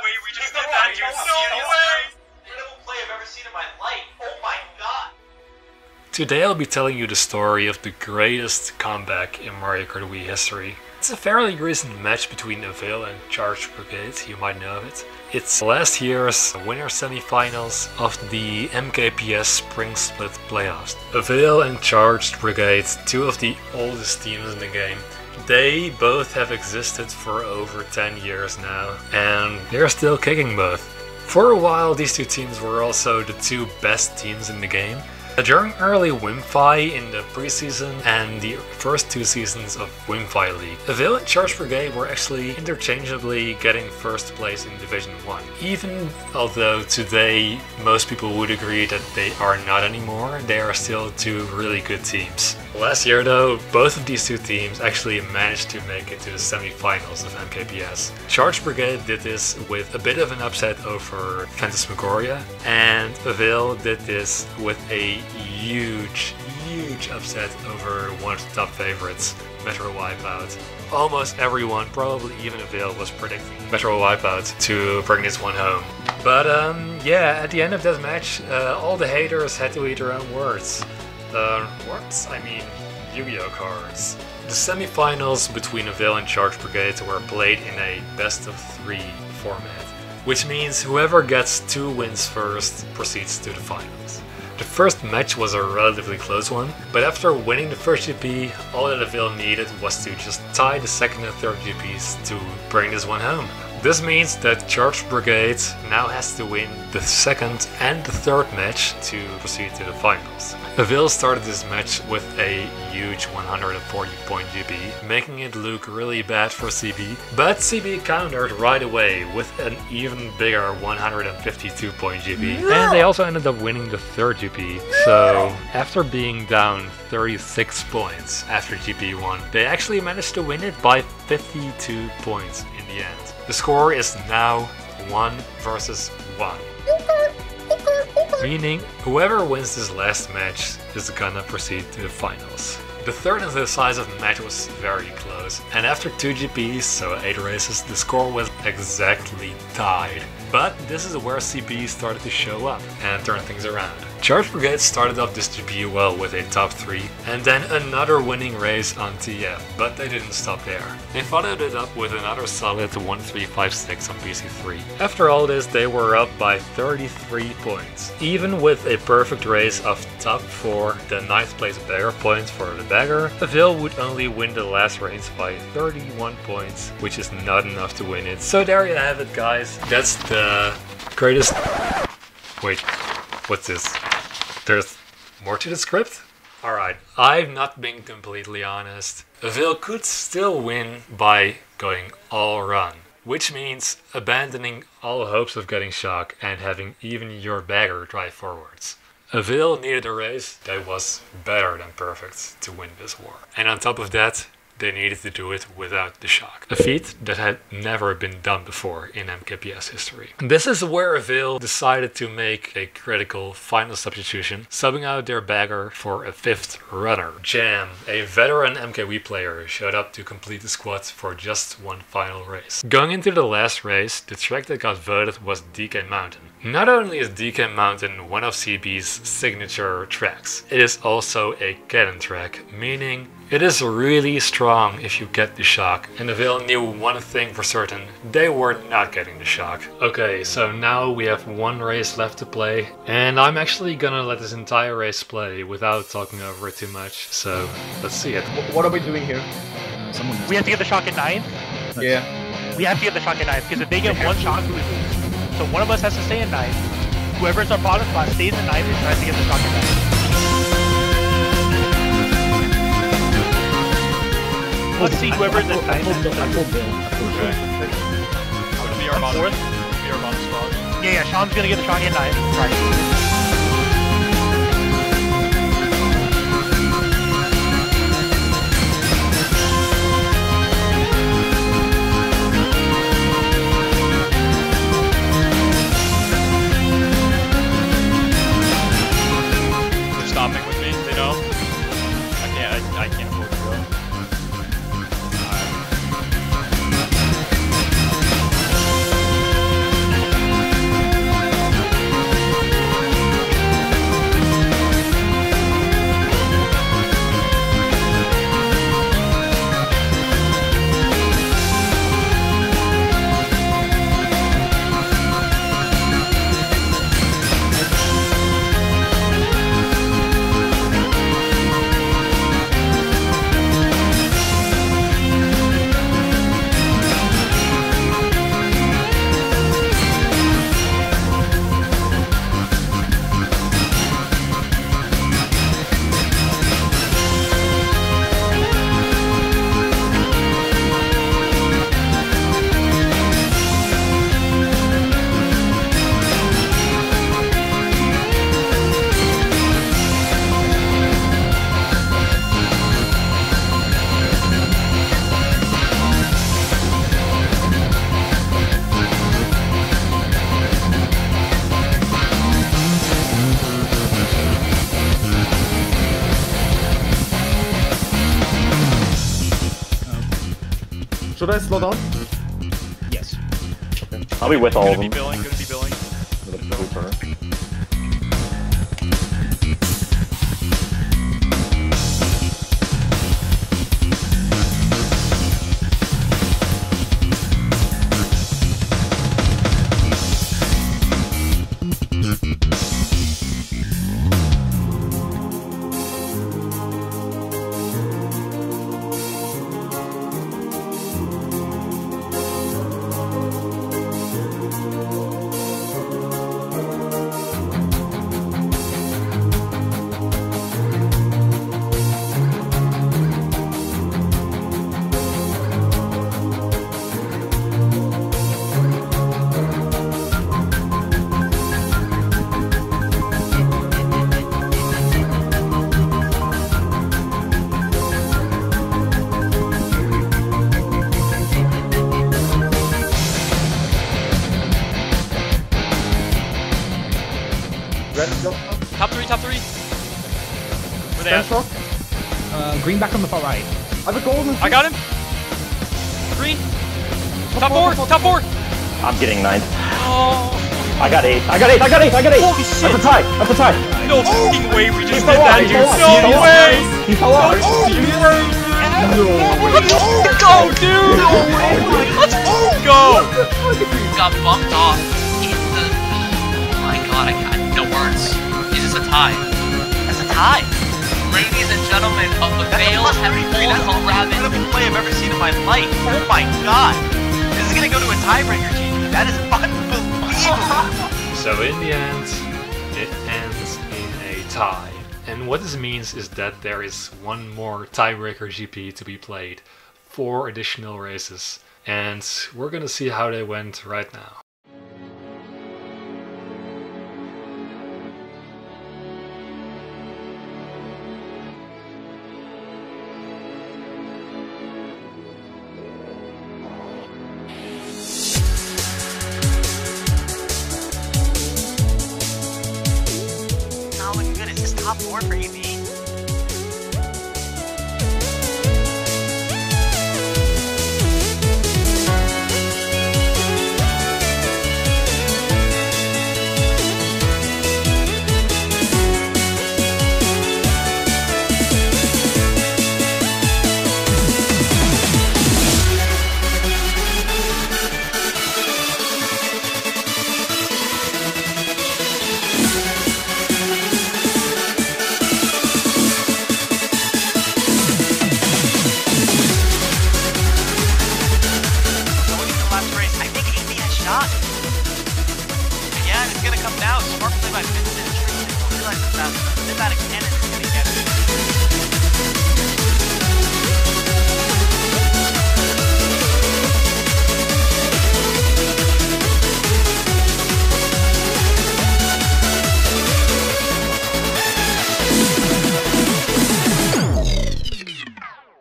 way we just did that, dude. No way! Incredible play I've ever seen in my life. Oh my god. Today I'll be telling you the story of the greatest comeback in Mario Kart Wii history. It's a fairly recent match between Avail and Charged Brigade, you might know of it. It's last year's winner semifinals of the MKPS Spring Split playoffs. Avail and Charged Brigade, two of the oldest teams in the game. They both have existed for over 10 years now, and they're still kicking both. For a while, these two teams were also the two best teams in the game. During early Wimfi in the preseason and the first two seasons of Wimfi League, Avail and Charged Brigade were actually interchangeably getting first place in Division 1. Even although today most people would agree that they are not anymore, they are still two really good teams. Last year though, both of these two teams actually managed to make it to the semi-finals of MKPS. Charged Brigade did this with a bit of an upset over Phantasmagoria, and Avail did this with a huge upset over one of the top favorites, Metro Wipeout. Almost everyone, probably even Avail, was predicting Metro Wipeout to bring this one home. But yeah, at the end of that match, all the haters had to eat their own words. Words? I mean, Yu-Gi-Oh cards. The semi-finals between Avail and Charged Brigade were played in a best-of-3 format, which means whoever gets 2 wins first proceeds to the finals. The first match was a relatively close one, but after winning the first GP, all that Avail needed was to just tie the second and third GPs to bring this one home. This means that Charged Brigade now has to win the second and the third match to proceed to the finals. Avail started this match with a huge 140 point GP, making it look really bad for CB, but CB countered right away with an even bigger 152 point GP. And they also ended up winning the third GP, so after being down 36 points after GP1, they actually managed to win it by 52 points in the end. The score is now 1 versus 1. Meaning, whoever wins this last match is gonna proceed to the finals. The third and decisive match was very close, and after 2 GPs, so 8 races, the score was exactly tied. But this is where CB started to show up and turn things around. Charged Brigade started off this GP well with a top 3, and then another winning race on TF, but they didn't stop there. They followed it up with another solid 1-3-5-6 on BC3. After all this, they were up by 33 points. Even with a perfect race of top 4, the 9th place bagger points for the bagger, Avail would only win the last race by 31 points, which is not enough to win it. So there you have it, guys. That's the greatest... Wait, what's this? There's more to the script? Alright, I've not been completely honest. Avail could still win by going all run, which means abandoning all hopes of getting shock and having even your bagger drive forwards. Avail needed a race that was better than perfect to win this war. And on top of that, they needed to do it without the shock. A feat that had never been done before in MKPS history. This is where Avail decided to make a critical final substitution, subbing out their bagger for a 5th runner. Jam, a veteran MKW player, showed up to complete the squad for just one final race. Going into the last race, the track that got voted was DK Mountain. Not only is DK Mountain one of CB's signature tracks, it is also a Cadenza track, meaning it is really strong if you get the shock. And Avail knew one thing for certain, they were not getting the shock. Okay, so now we have one race left to play, and I'm actually gonna let this entire race play without talking over it too much, so let's see it. What are we doing here? We have to get the shock at 9? Yeah. We have to get the shock at 9, because if they get one shock, we lose. So one of us has to stay at 9. Whoever's our bottom spot stays at 9 and tries to get the shock at 9. Let's see whoever's at 9. I pulled Bill. I'm gonna be our bottom. Fourth? Be our bottom spot. Yeah, Sean's gonna get the shock at 9. Right. Stopping with me, they know. I can't afford to go. Should I slow down? Yes. I'll be with all of Gonna be them. billing, gonna be billing. With a pooper. Top three, top three. Where they at? Shock. Green back on the far right. I have a golden. I got him. Three. Top four, top four. I'm getting 9th. Oh, I got 8. I got 8. I got 8. I got 8. Holy shit. That's a tie. That's a tie. no fucking way we just fell did off, that, he dude. fell off, No he fell off. way. He fell off. Let's go, dude. Let's go. Got bumped off in the... Oh my god, I got no words. Is this a tie? That's a tie. Ladies and gentlemen of the Veil have pulled a rabbit. That's the most play I've ever seen in my life. Oh my god. This is gonna go to a tiebreaker, GG. That is unbelievable. So in the end, it ends in a tie. And what this means is that there is one more tiebreaker GP to be played, 4 additional races, and we're gonna see how they went right now. Not looking good. Is this top 4 for AV? Yeah, and it's gonna come down. Smart play by Vincent and Tristan. We'll realize that that cannon is gonna get it.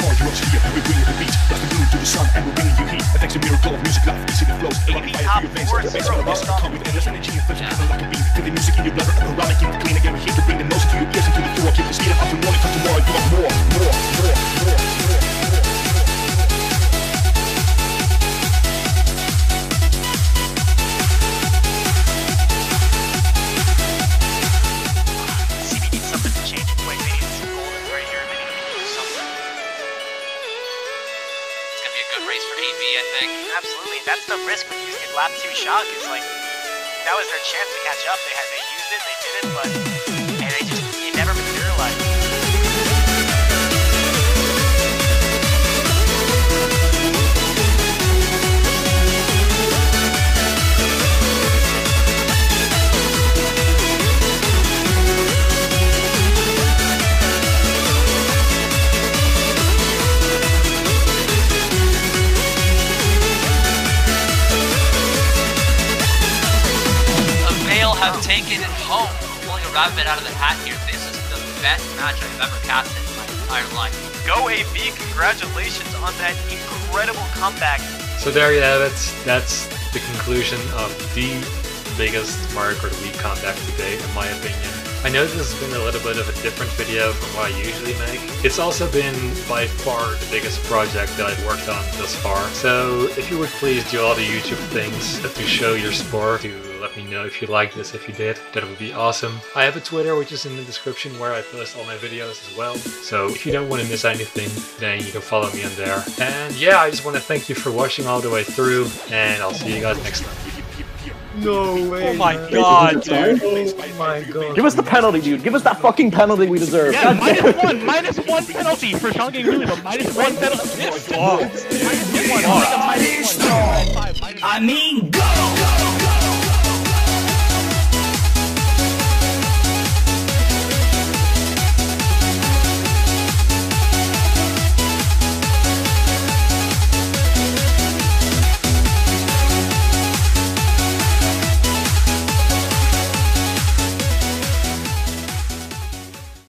Argyros here, we bring the beat. Blast the moon to the sun, and we're bringing you heat. Effects a miracle of music, life, easy it flows. Electric fire through your veins, your face on the bus. Come with endless energy and flesh, together like a beam. Feel the music in your blood, around keep it clean again. We're here to bring the most to your ears and to the floor. Keep the speed up until morning, 'cause tomorrow you want more. CB needs something to change its way. They need some goldens right here. They need to do something. It's gonna be a good race for AV, I think. Absolutely. That's the risk with using a lap 2 shock. Is like that was their chance to catch up. They used it, they did it, but it never materialized. Have taken it home, pulling a rabbit out of the hat here. This is the best match I've ever casted in my entire life. Go AV, congratulations on that incredible comeback. So there you have it. That's the conclusion of the biggest Mario Kart Wii comeback today, in my opinion. I know this has been a little bit of a different video from what I usually make. It's also been by far the biggest project that I've worked on thus far. So if you would please do all the YouTube things to show your support, to let me know if you liked this. If you did, that would be awesome. I have a Twitter which is in the description where I post all my videos as well. So if you don't want to miss anything, then you can follow me on there. And yeah, I just want to thank you for watching all the way through, and I'll see you guys next time. No way. Oh my god, dude. Oh my god. Give us the penalty, dude. Give us that fucking penalty we deserve. Yeah, God minus one penalty for Sean getting lose, but minus one penalty. I mean, go!